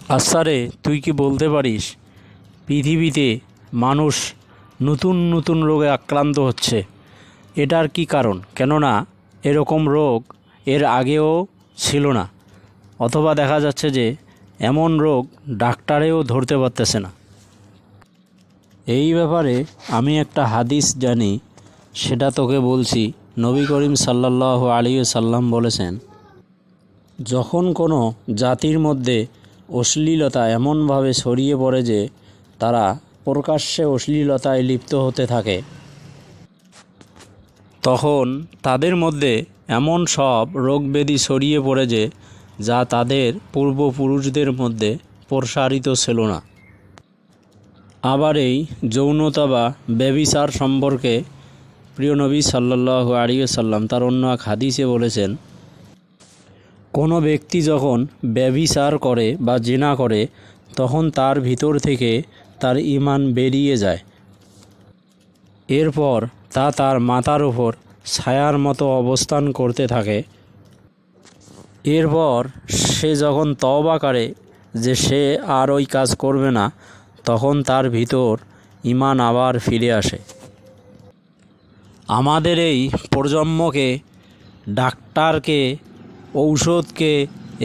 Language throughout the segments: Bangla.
আচ্ছা রে, তুই কি বলতে পারিস পৃথিবীতে মানুষ নতুন নতুন রোগে আক্রান্ত হচ্ছে? এটার কি কারণ? কেননা এরকম রোগ এর আগেও ছিল না, অথবা দেখা যাচ্ছে যে এমন রোগ ডাক্তারেও ধরতে পারতেছে না। এই ব্যাপারে আমি একটা হাদিস জানি, সেটা তোকে বলছি। নবী করিম সাল্লাল্লাহু আলাইহি সাল্লাম বলেছেন, যখন কোনো জাতির মধ্যে অশ্লীলতা এমনভাবে ছড়িয়ে পড়ে যে তারা প্রকাশ্যে অশ্লীলতায় লিপ্ত হতে থাকে, তখন তাদের মধ্যে এমন সব রোগব্যাধি ছড়িয়ে পড়ে যে যা তাদের পূর্বপুরুষদের মধ্যে প্রসারিত ছিল না। আবার এই যৌনতা বা ব্যভিচার সম্পর্কে প্রিয় নবী সাল্লাল্লাহু আলাইহি সাল্লাম তার অন্য এক হাদিসে বলেছেন, কোনো ব্যক্তি যখন ব্যভিচার করে বা জিনা করে তখন তার ভিতর থেকে তার ঈমান বেরিয়ে যায়। এরপর তা তার মাথার উপর ছায়ার মতো অবস্থান করতে থাকে। এরপর সে যখন তওবা করে যে সে আর ওই কাজ করবে না, তখন তার ভিতর ঈমান আবার ফিরে আসে। আমাদের এই প্রজন্মকে ডাক্তারকে ঔষধকে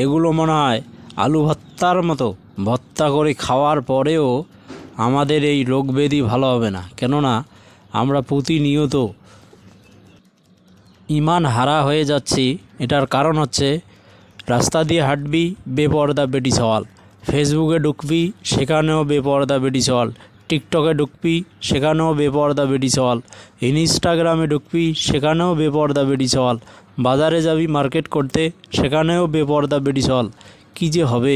এগুলো মনে হয় আলু ভর্তার মতো ভর্তা করে খাওয়ার পরেও আমাদের এই রোগ ব্যাধি ভালো হবে না। কেননা আমরা প্রতিনিয়ত ঈমান হারা হয়ে যাচ্ছি। এটার কারণ হচ্ছে, রাস্তা দিয়ে হাঁটবি বেপরদা বেটি সওয়াল, ফেসবুকে ঢুকবি সেখানেও বেপরদা বেটি সওয়াল, টিকটকে ঢুকবি সেখানেও বেপরদা বেটি সওয়াল, ইনস্টাগ্রামে ঢুকবি সেখানেও বেপরদা বেটি সওয়াল, বাজারে যাবি মার্কেট করতে সেখানেও বেপরদা বেটি সওয়াল। কী যে হবে